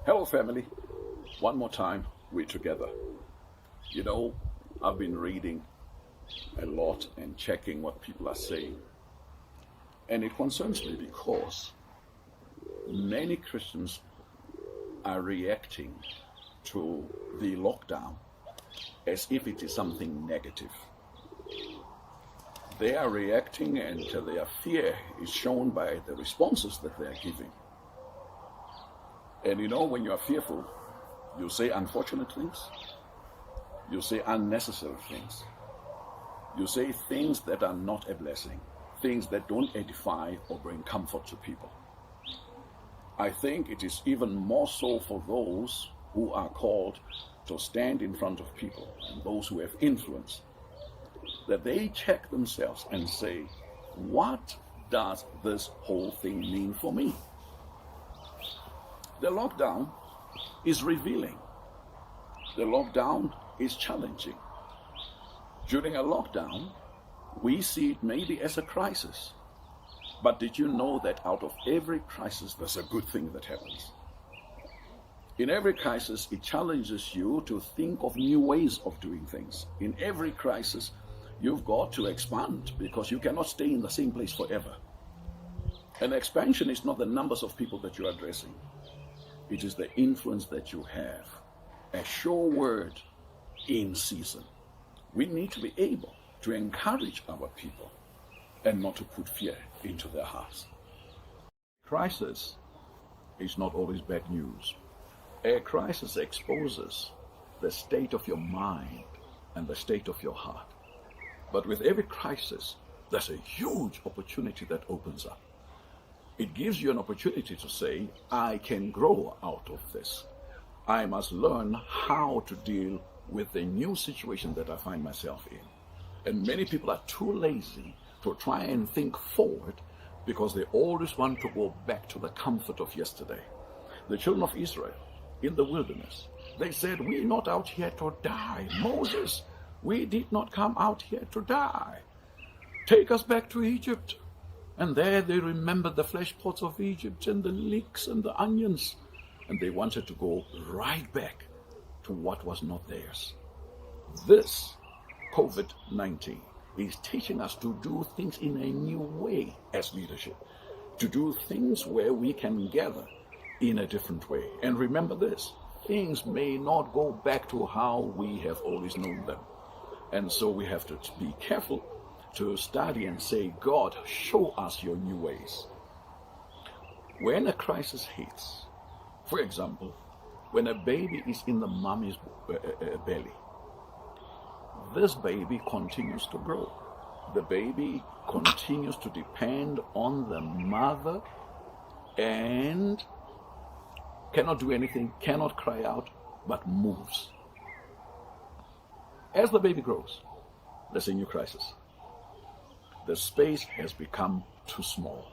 Hello, family. One more time, we're together. You know, I've been reading a lot and checking what people are saying. And it concerns me because many Christians are reacting to the lockdown as if it is something negative. They are reacting and their fear is shown by the responses that they are giving. And you know, when you are fearful, you say unfortunate things, you say unnecessary things, you say things that are not a blessing, things that don't edify or bring comfort to people. I think it is even more so for those who are called to stand in front of people and those who have influence, that they check themselves and say, what does this whole thing mean for me? The lockdown is revealing. The lockdown is challenging. During a lockdown, we see it maybe as a crisis. But did you know that out of every crisis, there's a good thing that happens? In every crisis, it challenges you to think of new ways of doing things. In every crisis, you've got to expand because you cannot stay in the same place forever. And expansion is not the numbers of people that you're addressing. It is the influence that you have. A sure word in season. We need to be able to encourage our people and not to put fear into their hearts. Crisis is not always bad news. A crisis exposes the state of your mind and the state of your heart. But with every crisis, there's a huge opportunity that opens up. It gives you an opportunity to say, I can grow out of this. I must learn how to deal with the new situation that I find myself in. And many people are too lazy to try and think forward because they always want to go back to the comfort of yesterday. The children of Israel in the wilderness, they said, we're not out here to die. Moses, we did not come out here to die. Take us back to Egypt. And there they remembered the flesh pots of Egypt and the leeks and the onions. And they wanted to go right back to what was not theirs. This COVID-19 is teaching us to do things in a new way as leadership. To do things where we can gather in a different way. And remember this, things may not go back to how we have always known them. And so we have to be careful to study and say, God, show us your new ways. When a crisis hits, for example, when a baby is in the mommy's belly, this baby continues to grow. The baby continues to depend on the mother and cannot do anything, cannot cry out, but moves. As the baby grows, there's a new crisis. The space has become too small.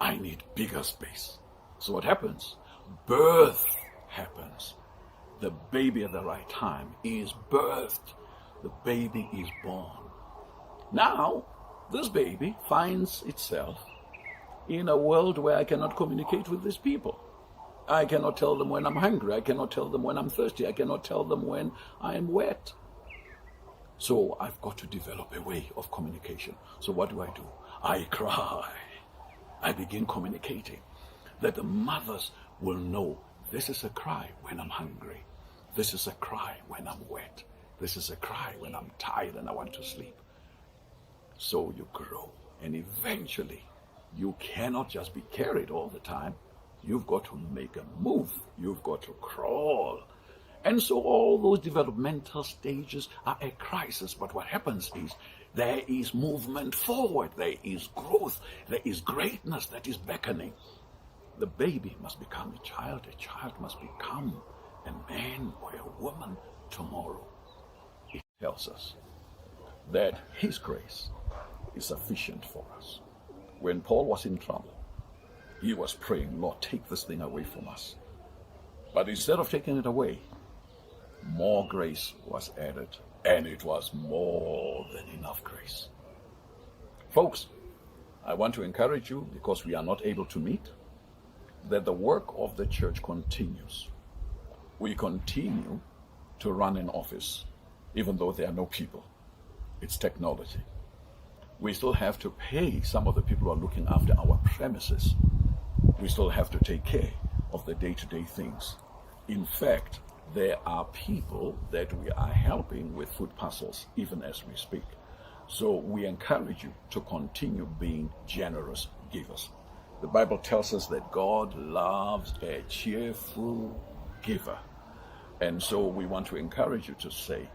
I need bigger space. So what happens? Birth happens. The baby at the right time is birthed. The baby is born. Now, this baby finds itself in a world where I cannot communicate with these people. I cannot tell them when I'm hungry. I cannot tell them when I'm thirsty. I cannot tell them when I am wet. So I've got to develop a way of communication. So what do? I cry. I begin communicating that the mothers will know this is a cry when I'm hungry. This is a cry when I'm wet. This is a cry when I'm tired and I want to sleep. So you grow, and eventually you cannot just be carried all the time. You've got to make a move. You've got to crawl. And so all those developmental stages are a crisis. But what happens is there is movement forward. There is growth. There is greatness that is beckoning. The baby must become a child. A child must become a man or a woman tomorrow. It tells us that His grace is sufficient for us. When Paul was in trouble, he was praying, Lord, take this thing away from us. But instead of taking it away, more grace was added, and it was more than enough grace. Folks, I want to encourage you, because we are not able to meet, that the work of the church continues. We continue to run an office, even though there are no people. It's technology. We still have to pay some of the people who are looking after our premises. We still have to take care of the day-to-day things. In fact, there are people that we are helping with food parcels, even as we speak. So we encourage you to continue being generous givers. The Bible tells us that God loves a cheerful giver. And so we want to encourage you to say,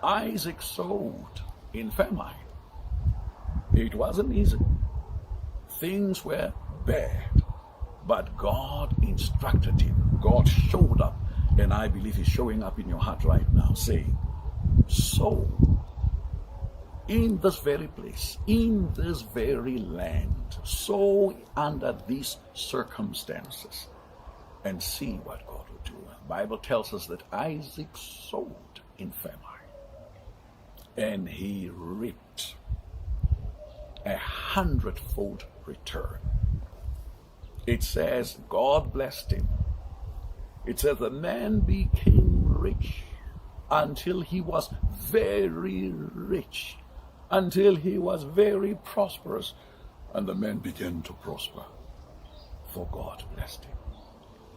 Isaac sowed in famine. It wasn't easy. Things were bad. But God instructed him. God showed up. And I believe he's showing up in your heart right now, saying, sow in this very place, in this very land, sow under these circumstances, and see what God will do. The Bible tells us that Isaac sowed in famine, and he reaped 100-fold return. It says God blessed him. It says the man became rich until he was very rich, until he was very prosperous, and the man began to prosper, for God blessed him.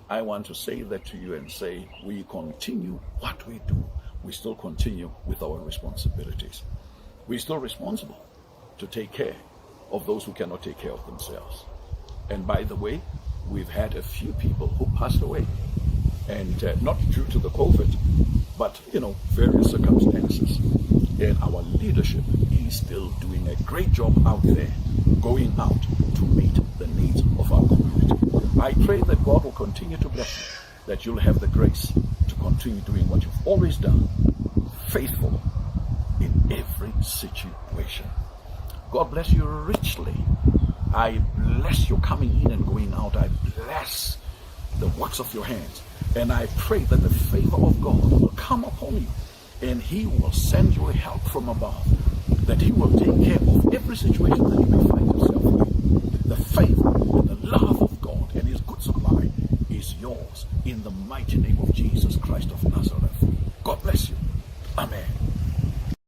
I want to say that to you and say, we continue what we do. We still continue with our responsibilities. We're still responsible to take care of those who cannot take care of themselves. And by the way, we've had a few people who passed away, and not due to the COVID, but various circumstances. And our leadership is still doing a great job out there, going out to meet the needs of our community. I pray that God will continue to bless you, that you'll have the grace to continue doing what you've always done, faithful in every situation. God bless you richly. I bless your coming in and going out. I bless the works of your hands. And I pray that the favor of God will come upon you, and he will send you help from above, that he will take care of every situation that you may find yourself in. The favor and the love of God and his good supply is yours in the mighty name of Jesus Christ of Nazareth. God bless you.